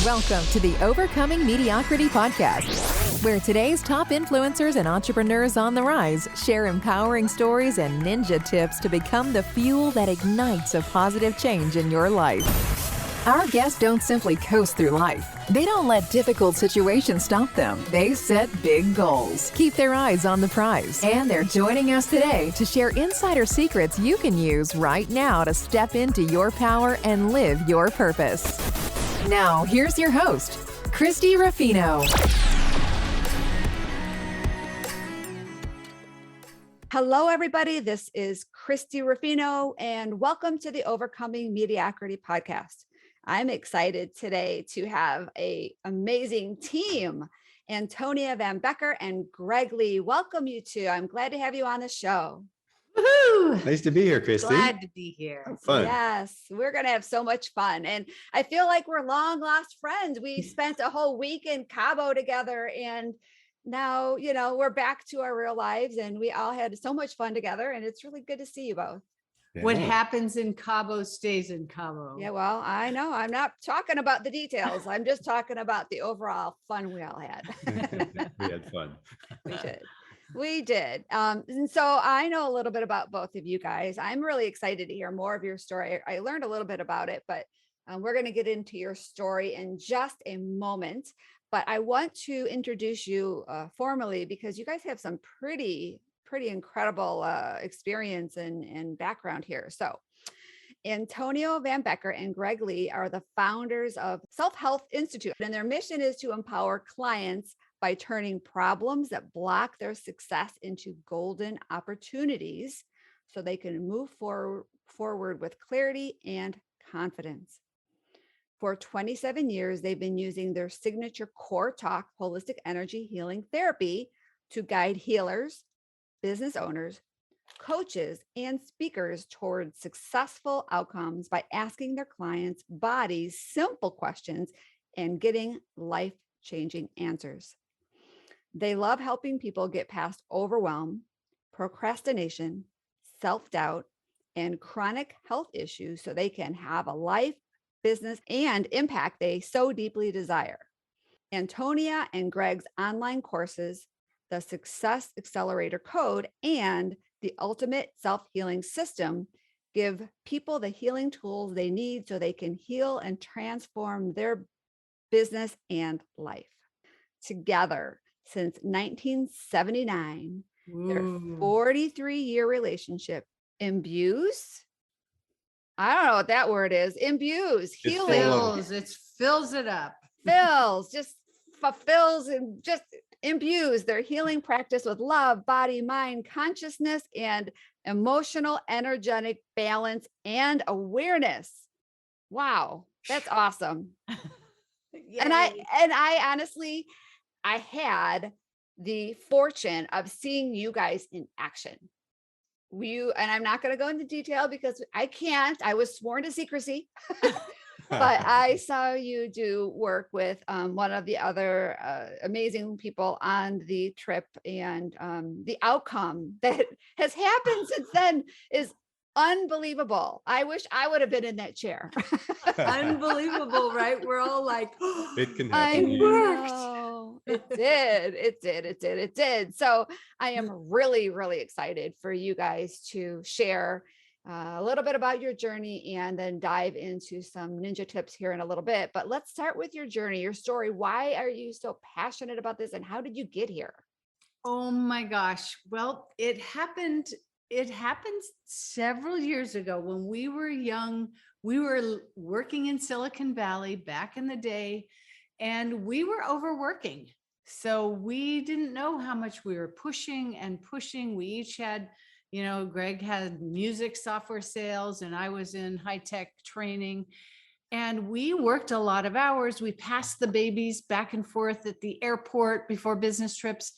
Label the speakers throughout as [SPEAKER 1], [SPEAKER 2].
[SPEAKER 1] Welcome to the Overcoming Mediocrity podcast, where today's top influencers and entrepreneurs on the rise share empowering stories and ninja tips to become the fuel that ignites a positive change in your life. Our guests don't simply coast through life. They don't let difficult situations stop them. They set big goals, keep their eyes on the prize, and they're joining us today to share insider secrets you can use right now to step into your power and live your purpose. Now, here's your host, Christy Ruffino.
[SPEAKER 2] Hello, everybody. This is Christy Ruffino, and welcome to the Overcoming Mediocrity podcast. I'm excited today to have an amazing team, Antonia Van Becker and Greg Lee. Welcome, you two. I'm glad to have you on the show.
[SPEAKER 3] Woo-hoo! Nice to be here, Christy.
[SPEAKER 4] Glad to be here.
[SPEAKER 3] Have fun.
[SPEAKER 2] Yes, we're going to have so much fun. And I feel like we're long lost friends. We spent a whole week in Cabo together, and now, we're back to our real lives, and we all had so much fun together, and it's really good to see you both.
[SPEAKER 3] Yeah.
[SPEAKER 4] What happens in Cabo stays in Cabo.
[SPEAKER 2] Yeah, well, I know. I'm not talking about the details. I'm just talking about the overall fun we all had.
[SPEAKER 3] We had fun.
[SPEAKER 2] We did. And so I know a little bit about both of you guys. I'm really excited to hear more of your story. I learned a little bit about it, but we're going to get into your story in just a moment. But I want to introduce you formally because you guys have some pretty incredible experience and background here. So Antonia Van Becker and Greg Lee are the founders of Self-Health Institute, and their mission is to empower clients by turning problems that block their success into golden opportunities so they can move forward with clarity and confidence. For 27 years, they've been using their signature CoreTalk Holistic Energy Healing Therapy to guide healers, business owners, coaches, and speakers towards successful outcomes by asking their clients' bodies simple questions and getting life-changing answers. They love helping people get past overwhelm, procrastination, self-doubt, and chronic health issues so they can have a life, business, and impact they so deeply desire. Antonia and Greg's online courses, the Success Accelerator Code, and the Ultimate Self-Healing System give people the healing tools they need so they can heal and transform their business and life. Together, since 1979, their 43-year relationship imbues, I don't know what that word is, imbues, healing.
[SPEAKER 4] It fills it up.
[SPEAKER 2] Just fulfills and just imbues their healing practice with love, body, mind, consciousness, and emotional, energetic balance and awareness. Wow, that's awesome. And I honestly, I had the fortune of seeing you guys in action. And I'm not going to go into detail because I can't. I was sworn to secrecy. But I saw you do work with one of the other amazing people on the trip, and the outcome that has happened since then is unbelievable. I wish I would have been in that chair.
[SPEAKER 4] Unbelievable, right? We're all like,
[SPEAKER 3] it can happen.
[SPEAKER 4] It worked.
[SPEAKER 2] It did. So I am really, really excited for you guys to share a little bit about your journey and then dive into some ninja tips here in a little bit. But let's start with your journey, your story. Why are you so passionate about this, and how did you get here?
[SPEAKER 4] Oh my gosh. Well, it happened several years ago when we were young. We were working in Silicon Valley back in the day, and we were overworking. So we didn't know how much we were pushing. We each had, Greg had music software sales and I was in high-tech training, and we worked a lot of hours. We passed the babies back and forth at the airport before business trips.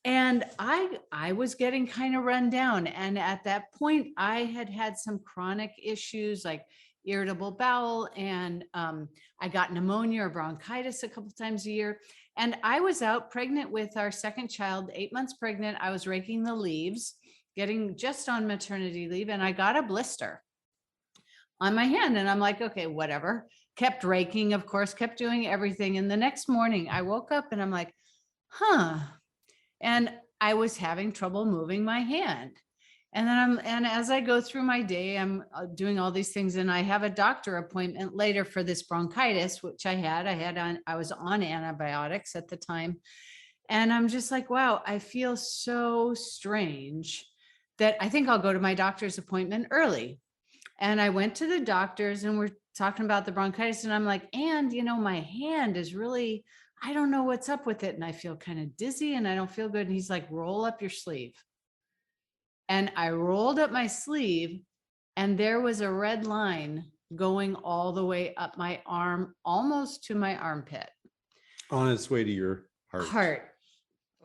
[SPEAKER 4] And I was getting kind of run down. And at that point, I had some chronic issues like irritable bowel, and I got pneumonia or bronchitis a couple times a year. And I was out pregnant with our second child, 8 months pregnant. I was raking the leaves, getting just on maternity leave, and I got a blister on my hand. And I'm like, okay, whatever. kept raking, of course, kept doing everything. And the next morning I woke up and I'm like, huh. And I was having trouble moving my hand. And then and as I go through my day, I'm doing all these things, and I have a doctor appointment later for this bronchitis, which I was on antibiotics at the time. And I'm just like, wow, I feel so strange that I think I'll go to my doctor's appointment early. And I went to the doctors and we're talking about the bronchitis. And I'm like, and my hand is really, I don't know what's up with it. And I feel kind of dizzy and I don't feel good. And he's like, roll up your sleeve. And I rolled up my sleeve and there was a red line going all the way up my arm, almost to my armpit.
[SPEAKER 3] On its way to your heart.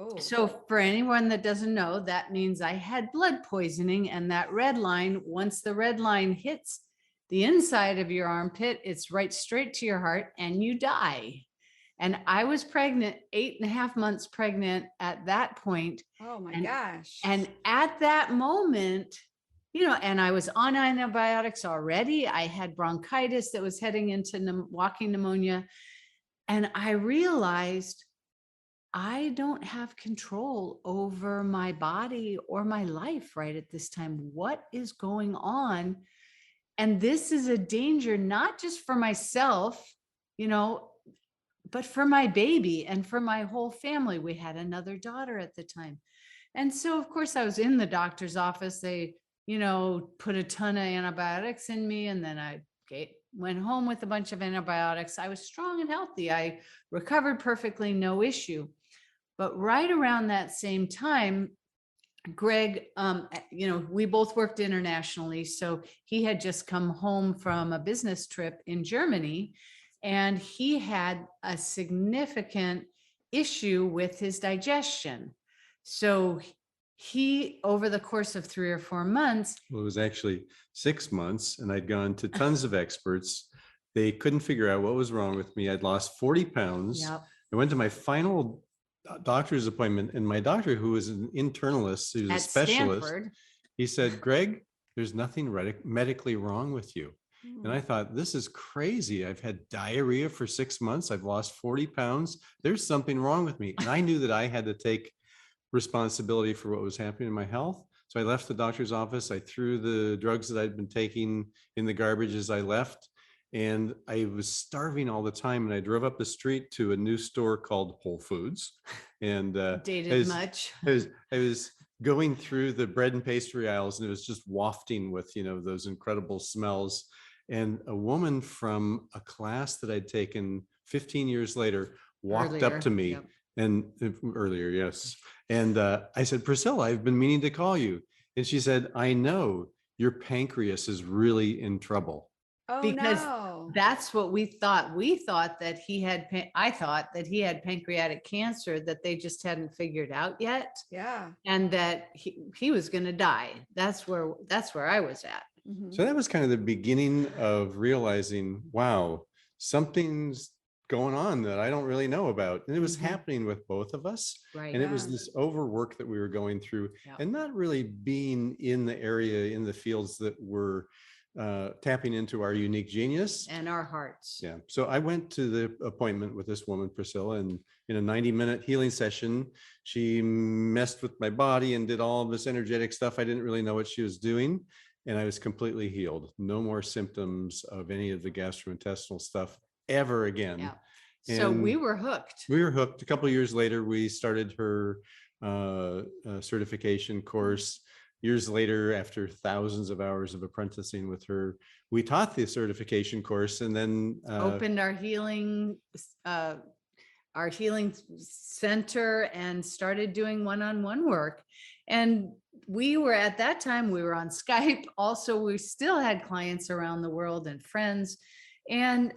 [SPEAKER 2] Oh.
[SPEAKER 4] So for anyone that doesn't know, that means I had blood poisoning, and that red line, once the red line hits the inside of your armpit, it's right straight to your heart and you die. And I was pregnant, 8.5 months pregnant at that point.
[SPEAKER 2] Oh my gosh.
[SPEAKER 4] And at that moment, and I was on antibiotics already. I had bronchitis that was heading into walking pneumonia. And I realized I don't have control over my body or my life right at this time. What is going on? And this is a danger, not just for myself, but for my baby and for my whole family. We had another daughter at the time. And so, of course, I was in the doctor's office. They, put a ton of antibiotics in me. And then I went home with a bunch of antibiotics. I was strong and healthy. I recovered perfectly, no issue. But right around that same time, Greg, we both worked internationally. So he had just come home from a business trip in Germany, and he had a significant issue with his digestion. So he, over the course of 3 or 4 months.
[SPEAKER 3] Well, it was actually 6 months, and I'd gone to tons of experts. They couldn't figure out what was wrong with me. I'd lost 40 pounds.
[SPEAKER 4] Yep.
[SPEAKER 3] I went to my final doctor's appointment, and my doctor, who was an internalist, who's a specialist,
[SPEAKER 4] Stanford.
[SPEAKER 3] He said, Greg, there's nothing medically wrong with you. And I thought, this is crazy. I've had diarrhea for 6 months. I've lost 40 pounds. There's something wrong with me. And I knew that I had to take responsibility for what was happening in my health. So I left the doctor's office. I threw the drugs that I'd been taking in the garbage as I left. And I was starving all the time. And I drove up the street to a new store called Whole Foods. And
[SPEAKER 4] Dated much.
[SPEAKER 3] I was going through the bread and pastry aisles, and it was just wafting with, those incredible smells. And a woman from a class that I'd taken 15 years later walked up to me.
[SPEAKER 4] Yep.
[SPEAKER 3] And earlier, yes. And I said, Priscilla, I've been meaning to call you. And she said, I know your pancreas is really in trouble.
[SPEAKER 2] Oh,
[SPEAKER 4] Because
[SPEAKER 2] no.
[SPEAKER 4] that's what we thought. We thought that I thought that he had pancreatic cancer that they just hadn't figured out yet.
[SPEAKER 2] Yeah.
[SPEAKER 4] And that he was going to die. That's where I was at.
[SPEAKER 2] Mhm.
[SPEAKER 3] So that was kind of the beginning of realizing, wow, something's going on that I don't really know about. And it was happening with both of us.
[SPEAKER 4] Right.
[SPEAKER 3] And it was
[SPEAKER 2] Yeah.
[SPEAKER 3] this overwork that we were going through,
[SPEAKER 4] Yeah.
[SPEAKER 3] and not really being in the area, in the fields that were tapping into our unique genius.
[SPEAKER 4] And our hearts.
[SPEAKER 3] Yeah. So I went to the appointment with this woman, Priscilla, and in a 90-minute healing session, she messed with my body and did all of this energetic stuff. I didn't really know what she was doing. And I was completely healed. No more symptoms of any of the gastrointestinal stuff ever again.
[SPEAKER 4] Yeah. So we were hooked.
[SPEAKER 3] We were hooked. A couple of years later, we started her certification course. Years later, after thousands of hours of apprenticing with her, we taught the certification course, and then
[SPEAKER 4] Opened our healing center and started doing one-on-one work. And we were, at that time, we were on Skype. Also, we still had clients around the world and friends. And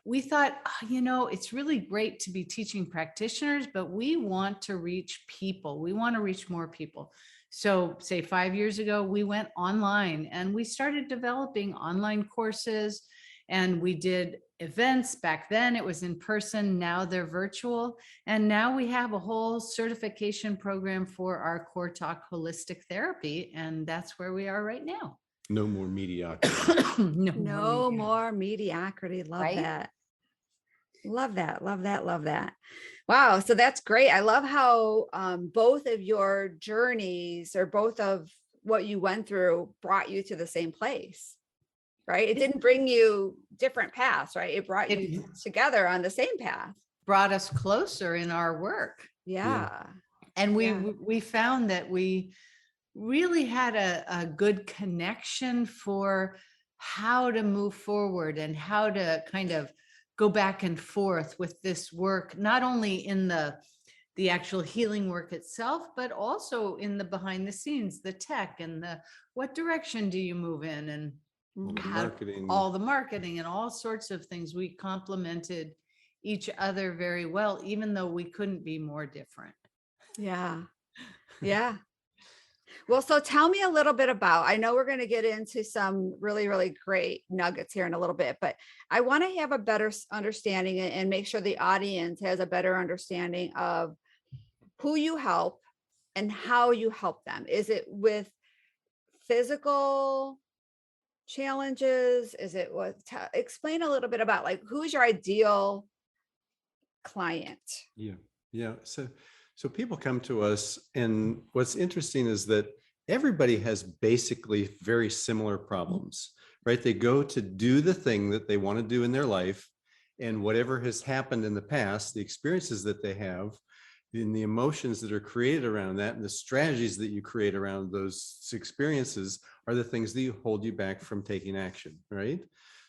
[SPEAKER 4] we thought, it's really great to be teaching practitioners, but we want to reach people. We want to reach more people. So say 5 years ago, we went online and we started developing online courses, and we did events. Back then it was in person. Now they're virtual. And now we have a whole certification program for our CoreTalk Holistic Therapy. And that's where we are right now.
[SPEAKER 3] No more mediocrity.
[SPEAKER 2] No more mediocrity. Love
[SPEAKER 4] Right?
[SPEAKER 2] that. Love that. Love that. Love that. Wow. So that's great. I love how both of your journeys or both of what you went through brought you to the same place, right? It didn't bring you different paths, right? It brought you together on the same path.
[SPEAKER 4] Brought us closer in our work.
[SPEAKER 2] Yeah.
[SPEAKER 4] And
[SPEAKER 2] Yeah.
[SPEAKER 4] we found that we really had a good connection for how to move forward and how to kind of go back and forth with this work, not only in the actual healing work itself, but also in the behind the scenes, the tech and the what direction do you move in, and all the marketing and all sorts of things. We complemented each other very well, even though we couldn't be more different.
[SPEAKER 2] Yeah. Yeah. Well, so tell me a little bit about, I know we're going to get into some really, really great nuggets here in a little bit, but I want to have a better understanding and make sure the audience has a better understanding of who you help and how you help them. Is it with physical challenges? Is it what, explain a little bit about like, who's your ideal client?
[SPEAKER 3] Yeah. So people come to us, and what's interesting is that everybody has basically very similar problems, right? They go to do the thing that they want to do in their life, and whatever has happened in the past, the experiences that they have, and the emotions that are created around that, and the strategies that you create around those experiences are the things that hold you back from taking action, right?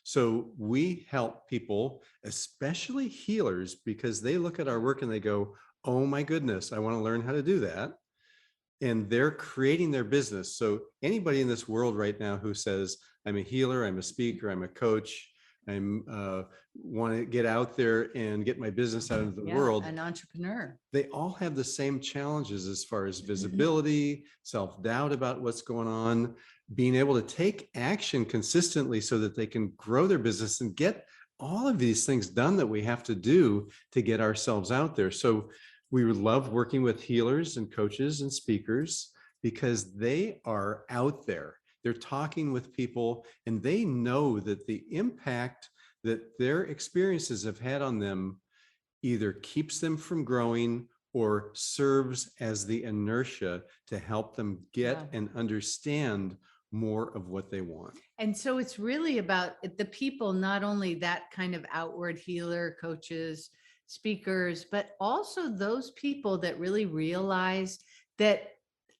[SPEAKER 3] So we help people, especially healers, because they look at our work and they go, oh my goodness, I want to learn how to do that. And they're creating their business. So anybody in this world right now who says, I'm a healer, I'm a speaker, I'm a coach, I'm want to get out there and get my business out into the world.
[SPEAKER 4] An entrepreneur.
[SPEAKER 3] They all have the same challenges as far as visibility, self-doubt about what's going on, being able to take action consistently so that they can grow their business and get all of these things done that we have to do to get ourselves out there. So we love working with healers and coaches and speakers because they are out there. They're talking with people, and they know that the impact that their experiences have had on them either keeps them from growing or serves as the inertia to help them get and understand more of what they want.
[SPEAKER 4] And so it's really about the people, not only that kind of outward healer, coaches, speakers, but also those people that really realize that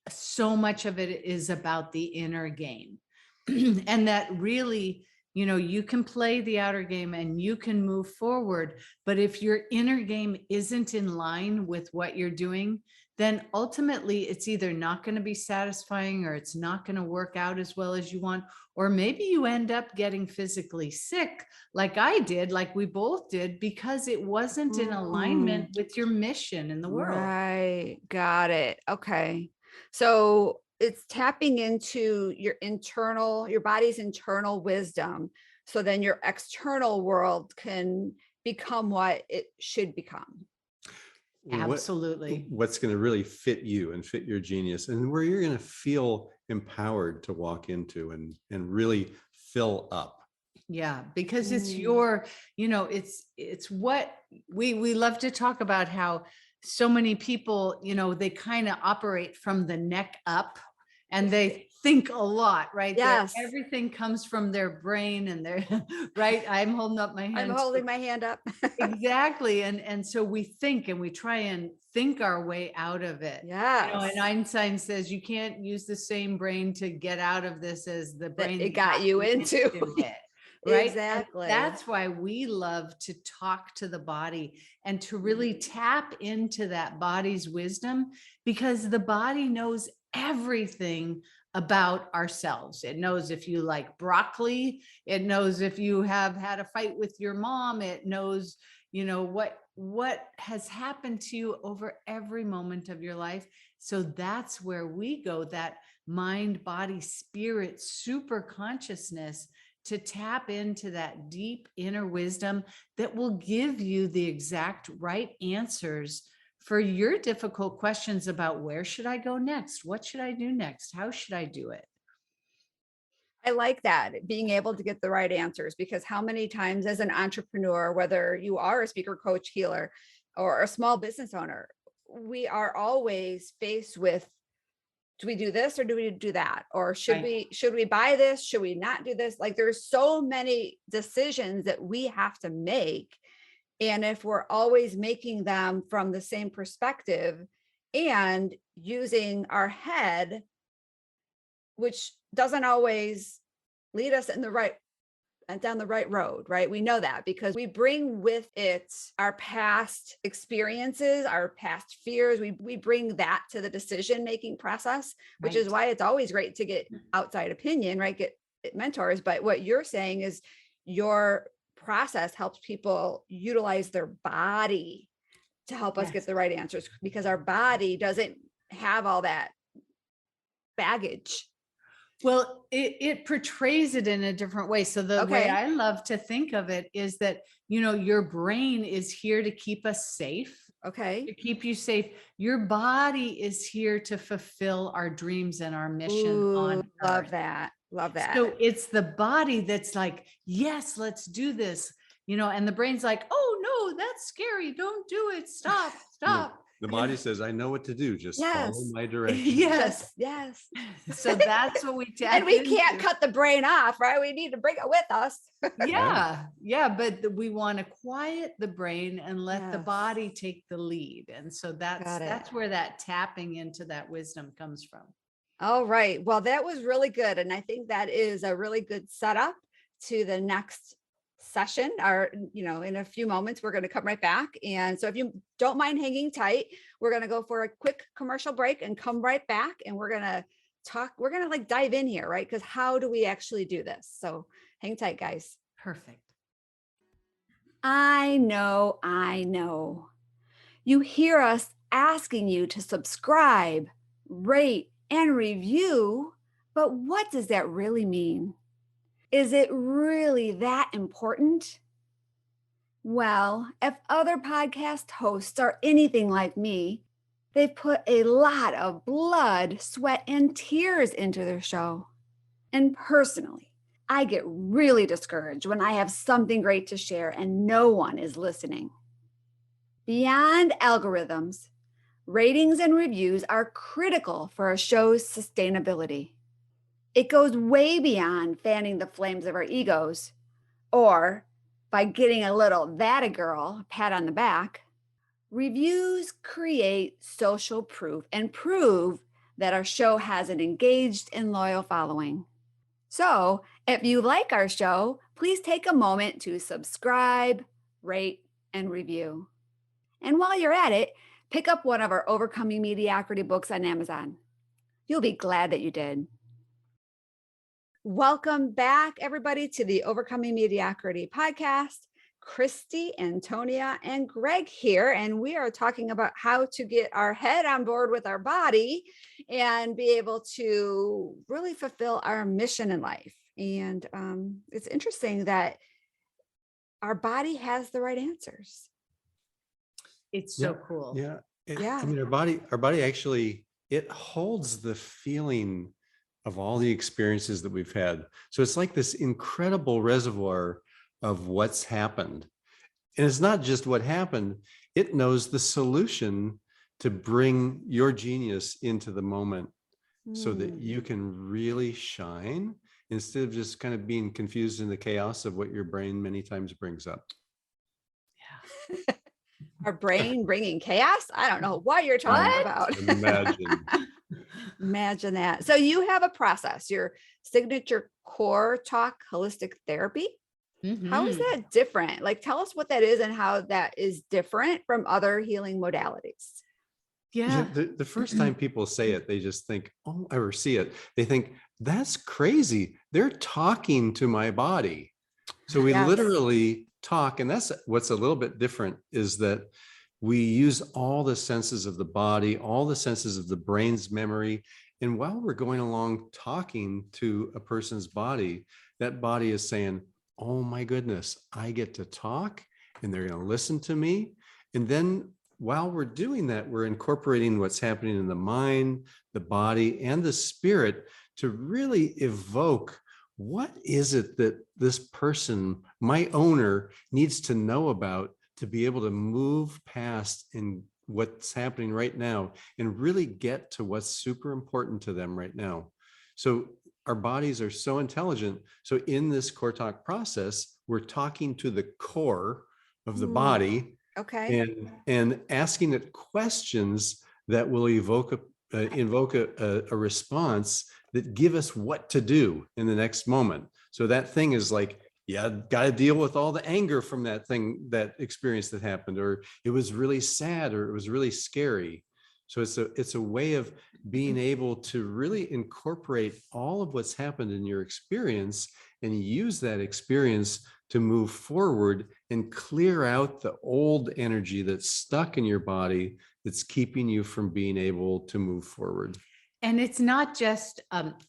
[SPEAKER 4] so much of it is about the inner game. And that really, you can play the outer game and you can move forward, but if your inner game isn't in line with what you're doing, then ultimately it's either not going to be satisfying, or it's not going to work out as well as you want, or maybe you end up getting physically sick like I did, like we both did, because it wasn't in alignment with your mission in the world.
[SPEAKER 2] Right. Got it. Okay. So it's tapping into your body's internal wisdom. So then your external world can become what it should become.
[SPEAKER 4] Absolutely.
[SPEAKER 3] What's going to really fit you and fit your genius, and where you're going to feel empowered to walk into and really fill up.
[SPEAKER 4] Yeah, because it's your, it's what we love to talk about, how so many people, they kind of operate from the neck up, and they think a lot, right?
[SPEAKER 2] Yes.
[SPEAKER 4] Everything comes from their brain, and they're right. I'm holding up my hand.
[SPEAKER 2] I'm holding my hand up.
[SPEAKER 4] Exactly. And so we think, and we try and think our way out of it.
[SPEAKER 2] Yeah.
[SPEAKER 4] And Einstein says you can't use the same brain to get out of this as the brain
[SPEAKER 2] it got you into
[SPEAKER 4] it. Right.
[SPEAKER 2] Exactly.
[SPEAKER 4] And that's why we love to talk to the body and to really tap into that body's wisdom, because the body knows everything about ourselves. It knows if you like broccoli. It knows if you have had a fight with your mom. It knows, what has happened to you over every moment of your life. So that's where we go, that mind, body, spirit, super consciousness, to tap into that deep inner wisdom that will give you the exact right answers for your difficult questions about where should I go next? What should I do next? How should I do it?
[SPEAKER 2] I like that, being able to get the right answers, because how many times as an entrepreneur, whether you are a speaker, coach, healer, or a small business owner, we are always faced with, do we do this or do we do that? Or
[SPEAKER 4] Right.
[SPEAKER 2] should we buy this? Should we not do this? Like, there's so many decisions that we have to make. And if we're always making them from the same perspective and using our head, which doesn't always lead us in the right and down the right road, right? We know that because we bring with it our past experiences, our past fears. We bring that to the decision-making process, which is
[SPEAKER 4] Right.
[SPEAKER 2] why it's always great to get outside opinion, right? Get mentors. But what you're saying is your process helps people utilize their body to help us get
[SPEAKER 4] Yes.
[SPEAKER 2] the right answers, because our body doesn't have all that baggage.
[SPEAKER 4] Well, it portrays it in a different way. So the way
[SPEAKER 2] Okay.
[SPEAKER 4] I love to think of it is that, your brain is here to keep us safe, to
[SPEAKER 2] Okay.
[SPEAKER 4] keep you safe. Your body is here to fulfill our dreams and our mission
[SPEAKER 2] Ooh,
[SPEAKER 4] on
[SPEAKER 2] love
[SPEAKER 4] earth.
[SPEAKER 2] that. Love that.
[SPEAKER 4] So it's the body that's like, yes, let's do this, and the brain's like, oh no, that's scary. Don't do it. Stop, stop.
[SPEAKER 3] The body says, I know what to do. Just follow
[SPEAKER 2] Yes.
[SPEAKER 3] my direction.
[SPEAKER 4] Yes.
[SPEAKER 2] Yes.
[SPEAKER 4] So that's what we tap
[SPEAKER 2] And we can't
[SPEAKER 4] into.
[SPEAKER 2] cut the brain off, right? We need to bring it with us.
[SPEAKER 4] Yeah, but we want to quiet the brain and let the
[SPEAKER 2] Yes.
[SPEAKER 4] body take the lead. And so
[SPEAKER 2] Got it.
[SPEAKER 4] that's where that tapping into that wisdom comes from.
[SPEAKER 2] All right. Well, that was really good. And I think that is a really good setup to the next session. Or, in a few moments, we're going to come right back. And so if you don't mind hanging tight, we're going to go for a quick commercial break and come right back. And we're going to like dive in here, right? Because how do we actually do this? So hang tight, guys.
[SPEAKER 4] Perfect.
[SPEAKER 2] I know. You hear us asking you to subscribe, rate, and review, but what does that really mean? Is it really that important? Well, if other podcast hosts are anything like me, they've put a lot of blood, sweat, and tears into their show. And personally, I get really discouraged when I have something great to share and no one is listening. Beyond algorithms, ratings and reviews are critical for a show's sustainability. It goes way beyond fanning the flames of our egos, or by getting a little that a girl pat on the back. Reviews create social proof and prove that our show has an engaged and loyal following. So if you like our show, please take a moment to subscribe, rate, and review. And while you're at it, pick up one of our Overcoming Mediocrity books on Amazon. You'll be glad that you did. Welcome back, everybody, to the Overcoming Mediocrity podcast. Christy, Antonia, and Greg here, and we are talking about how to get our head on board with our body and be able to really fulfill our mission in life. And it's interesting that our body has the right answers.
[SPEAKER 4] It's so cool.
[SPEAKER 3] Yeah.
[SPEAKER 2] Yeah.
[SPEAKER 3] I mean, our body actually, it holds the feeling of all the experiences that we've had. So it's like this incredible reservoir of what's happened. And it's not just what happened, it knows the solution to bring your genius into the moment so that you can really shine instead of just kind of being confused in the chaos of what your brain many times brings up.
[SPEAKER 2] Yeah. Our brain bringing chaos? I don't know what you're talking about. Imagine that. So you have a process, your signature CoreTalk Holistic Therapy. Mm-hmm. How is that different? Like, tell us what that is and how that is different from other healing modalities.
[SPEAKER 3] Yeah. The first time people say it, they just think, oh, or see it, they think, that's crazy. They're talking to my body. So we literally talk, and that's what's a little bit different, is that we use all the senses of the body, all the senses of the brain's memory. And while we're going along talking to a person's body, that body is saying, oh my goodness, I get to talk and they're going to listen to me. And then while we're doing that, we're incorporating what's happening in the mind, the body, and the spirit to really evoke what is it that this person, my owner, needs to know about to be able to move past in what's happening right now and really get to what's super important to them right now. So our bodies are so intelligent. So in this CoreTalk process, we're talking to the core of the body
[SPEAKER 2] Okay.
[SPEAKER 3] and asking it questions that will invoke a response that give us what to do in the next moment. So that thing is like, yeah, got to deal with all the anger from that thing, that experience that happened, or it was really sad, or it was really scary. So it's a way of being able to really incorporate all of what's happened in your experience and use that experience to move forward and clear out the old energy that's stuck in your body that's keeping you from being able to move forward.
[SPEAKER 4] And it's not just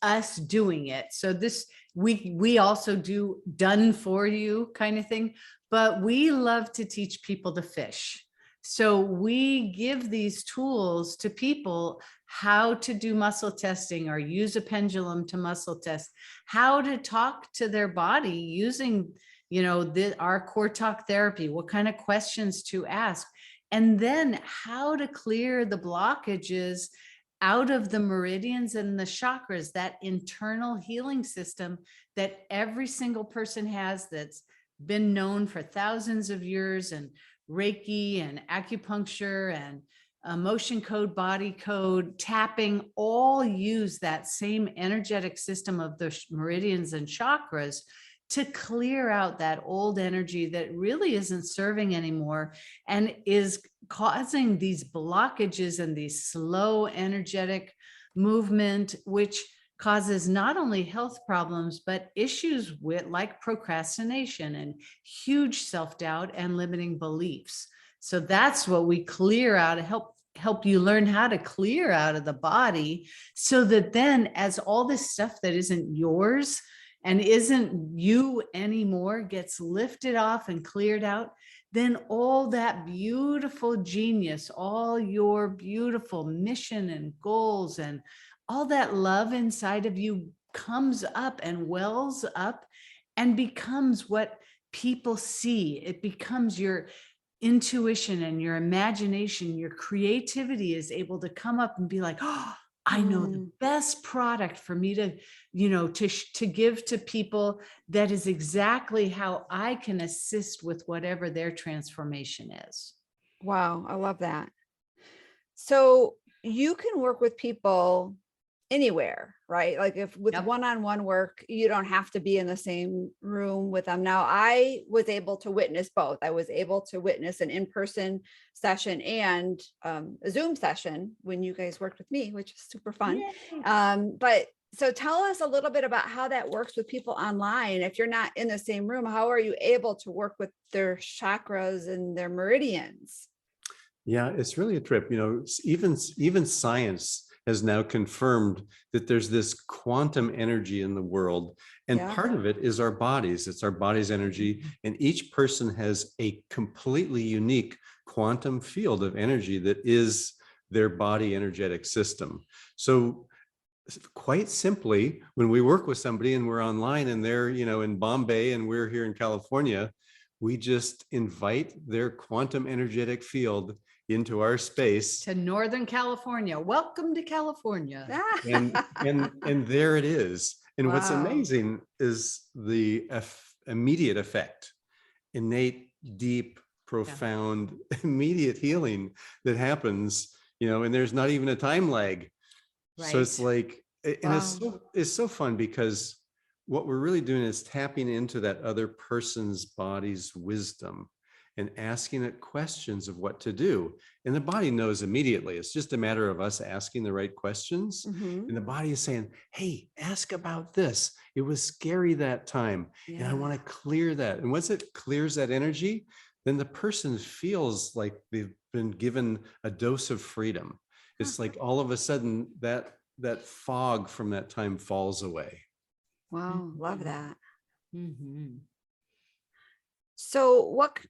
[SPEAKER 4] us doing it. So this, we also do done for you kind of thing, but we love to teach people to fish. So we give these tools to people, how to do muscle testing or use a pendulum to muscle test, how to talk to their body using, our CoreTalk therapy, what kind of questions to ask, and then how to clear the blockages out of the meridians and the chakras, that internal healing system that every single person has, that's been known for thousands of years, and Reiki and acupuncture and emotion code, body code, tapping, all use that same energetic system of the meridians and chakras to clear out that old energy that really isn't serving anymore and is causing these blockages and these slow energetic movement, which causes not only health problems, but issues with like procrastination and huge self-doubt and limiting beliefs. So that's what we clear out, help you learn how to clear out of the body, so that then as all this stuff that isn't yours and isn't you anymore gets lifted off and cleared out, then all that beautiful genius, all your beautiful mission and goals and all that love inside of you comes up and wells up and becomes what people see. It becomes your intuition and your imagination, your creativity is able to come up and be like, oh, I know the best product for me to, to give to people that is exactly how I can assist with whatever their transformation is.
[SPEAKER 2] Wow. I love that. So you can work with people anywhere, right? Like if with one-on-one work, you don't have to be in the same room with them. Now, I was able to witness both. I was able to witness an in-person session and a Zoom session when you guys worked with me, which is super fun. But so tell us a little bit about how that works with people online. If you're not in the same room, how are you able to work with their chakras and their meridians?
[SPEAKER 3] Yeah, it's really a trip. Even science has now confirmed that there's this quantum energy in the world. And part of it is our bodies. It's our body's energy. And each person has a completely unique quantum field of energy that is their body energetic system. So quite simply, when we work with somebody and we're online and they're, in Bombay and we're here in California, we just invite their quantum energetic field into our space
[SPEAKER 4] to Northern California. Welcome to California.
[SPEAKER 3] and there it is. And what's amazing is the immediate effect, innate, deep, profound, immediate healing that happens, and there's not even a time lag. Right. So it's like, and it's so fun, because what we're really doing is tapping into that other person's body's wisdom and asking it questions of what to do. And the body knows immediately. It's just a matter of us asking the right questions. And the body is saying, hey, ask about this. It was scary that time. And I want to clear that. And once it clears that energy, then the person feels like they've been given a dose of freedom. It's like all of a sudden that fog from that time falls away.
[SPEAKER 2] Wow. Love that. So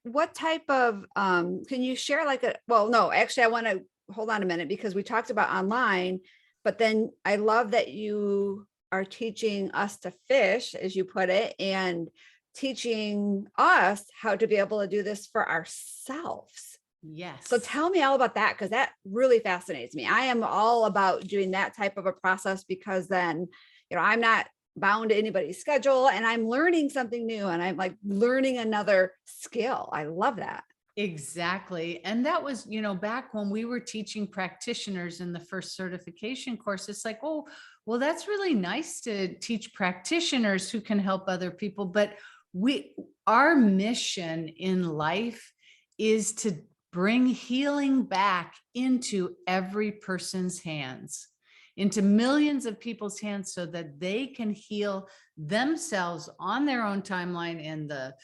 [SPEAKER 2] what type of, can you share actually I want to hold on a minute, because we talked about online, but then I love that you are teaching us to fish, as you put it, and teaching us how to be able to do this for ourselves.
[SPEAKER 4] Yes.
[SPEAKER 2] So tell me all about that, because that really fascinates me. I am all about doing that type of a process, because then, I'm not bound to anybody's schedule, and I'm learning something new, and I'm like learning another skill. I love that.
[SPEAKER 4] Exactly. And that was, back when we were teaching practitioners in the first certification course, it's like, oh, well, that's really nice to teach practitioners who can help other people. But our mission in life is to bring healing back into every person's hands, into millions of people's hands, so that they can heal themselves on their own timeline in the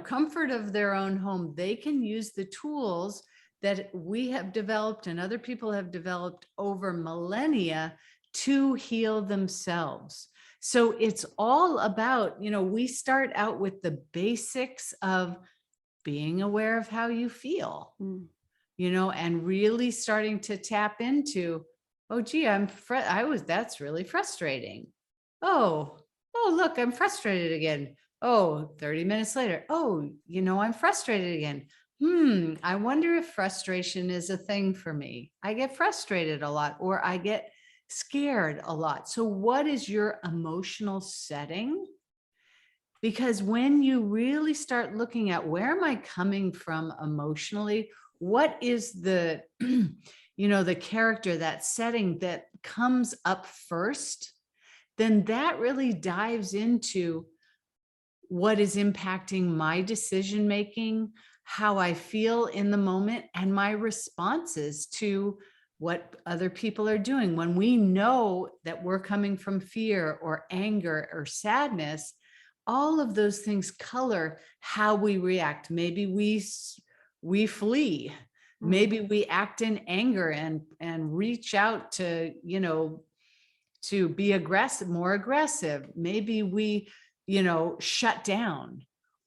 [SPEAKER 4] comfort of their own home. They can use the tools that we have developed and other people have developed over millennia to heal themselves. So it's all about, we start out with the basics of being aware of how you feel, and really starting to tap into, oh, gee, that's really frustrating. Oh, look, I'm frustrated again. Oh, 30 minutes later. Oh, I'm frustrated again. I wonder if frustration is a thing for me. I get frustrated a lot, or I get scared a lot. So what is your emotional setting? Because when you really start looking at, where am I coming from emotionally? What is the, the character, that setting that comes up first? Then that really dives into what is impacting my decision-making, how I feel in the moment, and my responses to what other people are doing. When we know that we're coming from fear or anger or sadness, all of those things color how we react. Maybe we flee. Maybe we act in anger and reach out to, to be more aggressive. Maybe we, shut down.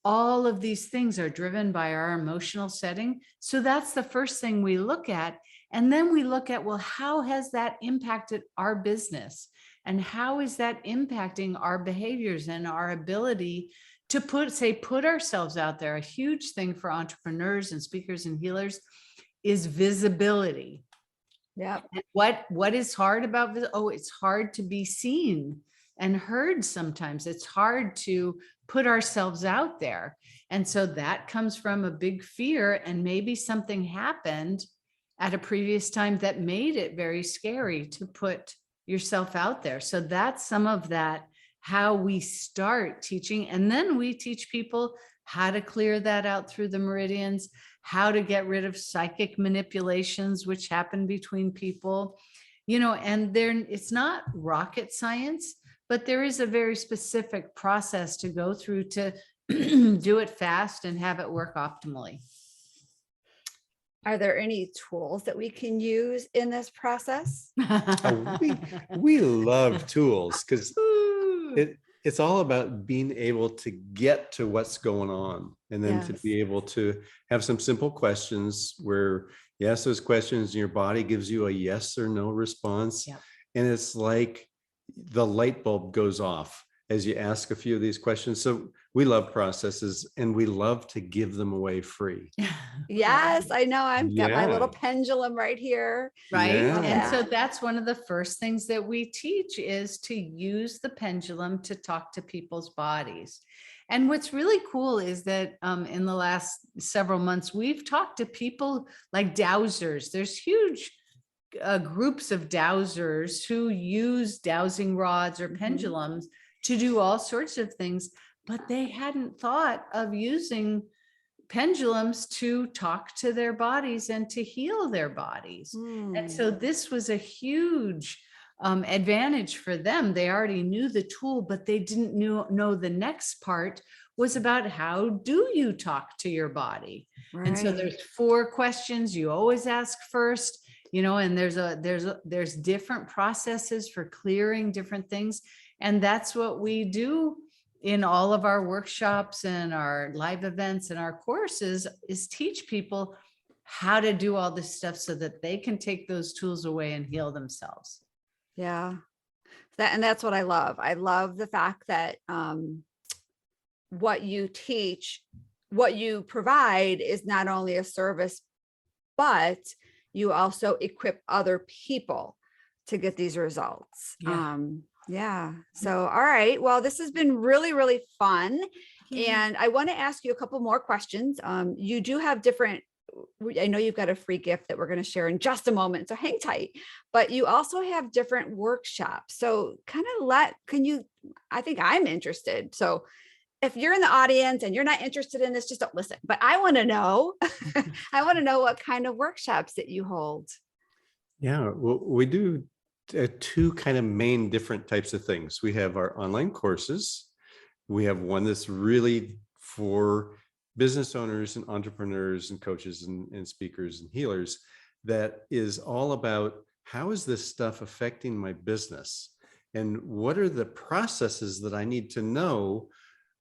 [SPEAKER 4] All of these things are driven by our emotional setting. So that's the first thing we look at. And then we look at, well, how has that impacted our business? And how is that impacting our behaviors and our ability to put ourselves out there? A huge thing for entrepreneurs and speakers and healers is visibility.
[SPEAKER 2] Yeah.
[SPEAKER 4] What is hard about it's hard to be seen and heard. Sometimes it's hard to put ourselves out there. And so that comes from a big fear, and maybe something happened at a previous time that made it very scary to put yourself out there. So that's some of that, how we start teaching. And then we teach people how to clear that out through the meridians, how to get rid of psychic manipulations, which happen between people, and it's not rocket science, but there is a very specific process to go through to do it fast and have it work optimally.
[SPEAKER 2] Are there any tools that we can use in this process?
[SPEAKER 3] We love tools, because it's all about being able to get to what's going on, and then to be able to have some simple questions where you ask those questions and your body gives you a yes or no response.
[SPEAKER 4] Yep.
[SPEAKER 3] And it's like the light bulb goes off as you ask a few of these questions. So we love processes, and we love to give them away free.
[SPEAKER 2] Yes, I know. I've got my little
[SPEAKER 3] Yeah.
[SPEAKER 2] pendulum right here.
[SPEAKER 4] Right.
[SPEAKER 3] Yeah.
[SPEAKER 4] And so that's one of the first things that we teach, is to use the pendulum to talk to people's bodies. And what's really cool is that in the last several months, we've talked to people like dowsers. There's huge groups of dowsers who use dowsing rods or pendulums to do all sorts of things, but they hadn't thought of using pendulums to talk to their bodies and to heal their bodies. And so this was a huge advantage for them. They already knew the tool, but they didn't know the next part was about, how do you talk to your body? Right. And so there's 4 questions you always ask first, and there's different processes for clearing different things. And that's what we do in all of our workshops and our live events and our courses, is teach people how to do all this stuff so that they can take those tools away and heal themselves.
[SPEAKER 2] Yeah. And that's what I love. I love the fact that what you teach, what you provide is not only a service, but you also equip other people to get these results.
[SPEAKER 4] Yeah.
[SPEAKER 2] Yeah. So, all right. Well, this has been really, really fun. And I want to ask you a couple more questions. You do have different, I know you've got a free gift that we're going to share in just a moment. So hang tight, but you also have different workshops. So I think I'm interested. So if you're in the audience and you're not interested in this, just don't listen. But I want to know, I want to know what kind of workshops that you hold.
[SPEAKER 3] Yeah, well, we do two kind of main different types of things. We have our online courses. We have one that's really for business owners and entrepreneurs and coaches and speakers and healers, that is all about how is this stuff affecting my business? And what are the processes that I need to know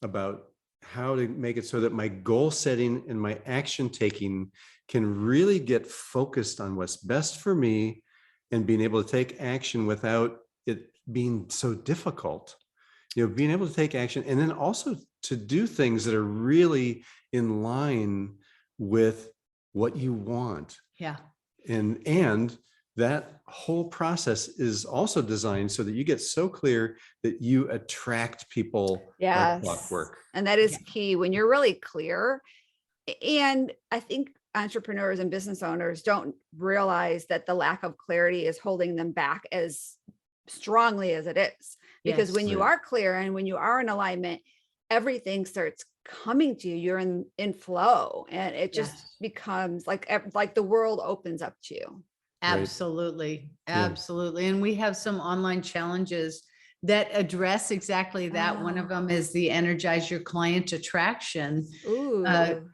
[SPEAKER 3] about how to make it so that my goal setting and my action taking can really get focused on what's best for me and being able to take action without it being so difficult. Being able to take action, and then also to do things that are really in line with what you want.
[SPEAKER 4] Yeah.
[SPEAKER 3] And that whole process is also designed so that you get so clear that you attract people like clockwork.
[SPEAKER 2] And that is key when you're really clear. And I think entrepreneurs and business owners don't realize that the lack of clarity is holding them back as strongly as it is. Because when you are clear and when you are in alignment, everything starts coming to you. You're in flow, and it just becomes like the world opens up to you.
[SPEAKER 4] Absolutely. Absolutely. And we have some online challenges that address exactly that. One of them is the Energize Your Client Attraction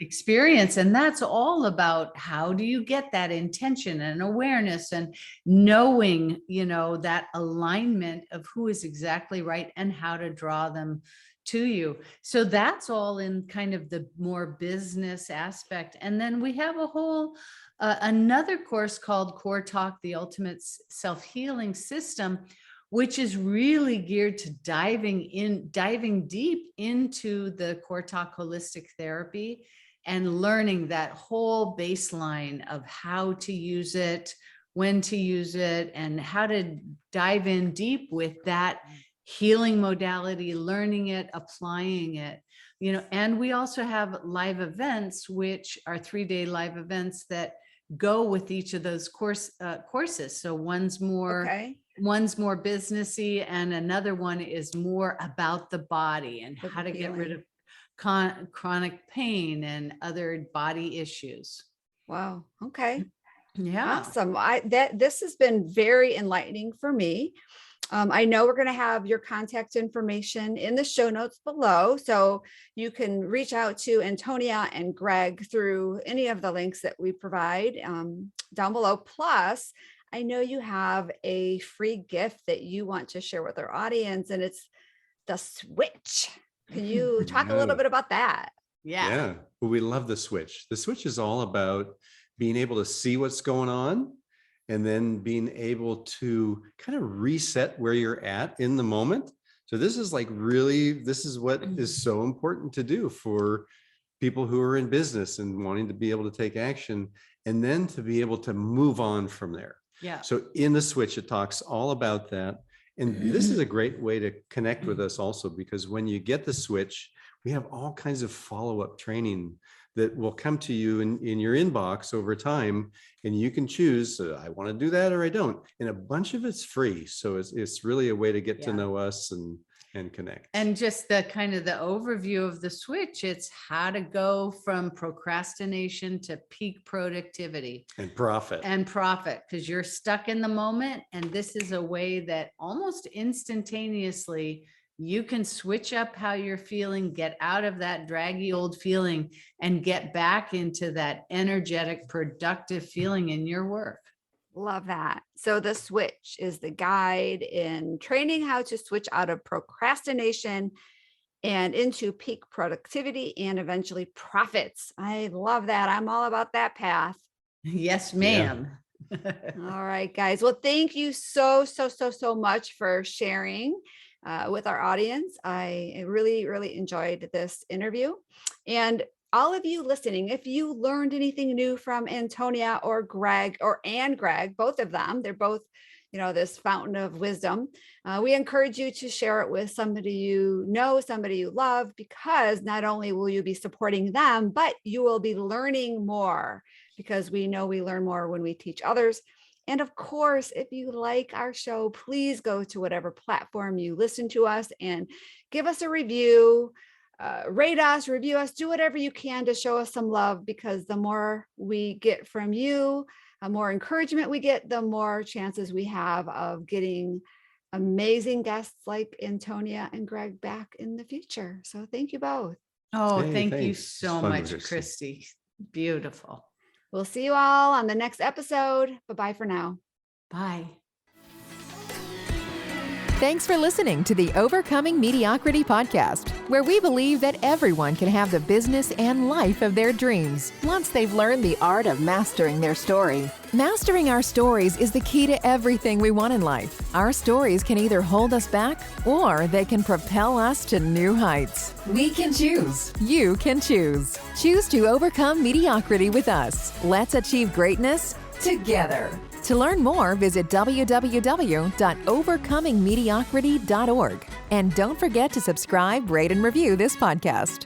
[SPEAKER 4] experience. And that's all about how do you get that intention and awareness and knowing, that alignment of who is exactly right and how to draw them to you. So that's all in kind of the more business aspect. And then we have a whole another course called CoreTalk, the Ultimate Self-Healing System, which is really geared to diving deep into the CoreTalk Holistic Therapy and learning that whole baseline of how to use it, when to use it, and how to dive in deep with that healing modality, learning it, applying it. And we also have live events, which are 3-day live events that go with each of those courses. So one's more businessy, and another one is more about the body and how to get rid of chronic pain and other body issues.
[SPEAKER 2] Wow. Okay.
[SPEAKER 4] Yeah.
[SPEAKER 2] Awesome. This has been very enlightening for me. I know we're going to have your contact information in the show notes below, so you can reach out to Antonia and Greg through any of the links that we provide down below. Plus, I know you have a free gift that you want to share with our audience, and it's the switch. Can you talk a little bit about that?
[SPEAKER 3] Yeah. Well, we love the switch. The switch is all about being able to see what's going on, and then being able to kind of reset where you're at in the moment. So this is what is so important to do for people who are in business and wanting to be able to take action, and then to be able to move on from there.
[SPEAKER 4] Yeah.
[SPEAKER 3] So in the switch, it talks all about that. And this is a great way to connect with us also, because when you get the switch, we have all kinds of follow-up training that will come to you in your inbox over time, and you can choose, I want to do that or I don't. And a bunch of it's free. So it's really a way to get to know us and connect.
[SPEAKER 4] And just the kind of the overview of the switch, it's how to go from procrastination to peak productivity
[SPEAKER 3] and profit,
[SPEAKER 4] because you're stuck in the moment. And this is a way that almost instantaneously you can switch up how you're feeling, get out of that draggy old feeling, and get back into that energetic, productive feeling in your work.
[SPEAKER 2] Love that. So the switch is the guide in training how to switch out of procrastination and into peak productivity and eventually profits. I love that. I'm all about that path.
[SPEAKER 4] Yes, ma'am.
[SPEAKER 2] All right, guys. Well, thank you so much for sharing with our audience. I really, really enjoyed this interview. And all of you listening, if you learned anything new from Antonia or Greg and Greg, both of them, they're both, this fountain of wisdom. We encourage you to share it with somebody you know, somebody you love, because not only will you be supporting them, but you will be learning more, because we know we learn more when we teach others. And of course, if you like our show, please go to whatever platform you listen to us and give us a review, rate us, review us, do whatever you can to show us some love, because the more we get from you, the more encouragement we get, the more chances we have of getting amazing guests like Antonia and Greg back in the future. So thank you both.
[SPEAKER 4] Oh,
[SPEAKER 3] Hey,
[SPEAKER 4] thank you
[SPEAKER 3] thanks. It's
[SPEAKER 4] so
[SPEAKER 3] fun,
[SPEAKER 4] much,
[SPEAKER 3] Christy.
[SPEAKER 4] Christy. Beautiful.
[SPEAKER 2] We'll see you all on the next episode. Bye-bye for now.
[SPEAKER 4] Bye.
[SPEAKER 1] Thanks for listening to the Overcoming Mediocrity podcast, where we believe that everyone can have the business and life of their dreams once they've learned the art of mastering their story. Mastering our stories is the key to everything we want in life. Our stories can either hold us back or they can propel us to new heights. We can choose. You can choose. Choose to overcome mediocrity with us. Let's achieve greatness together. To learn more, visit www.overcomingmediocrity.org. And don't forget to subscribe, rate, and review this podcast.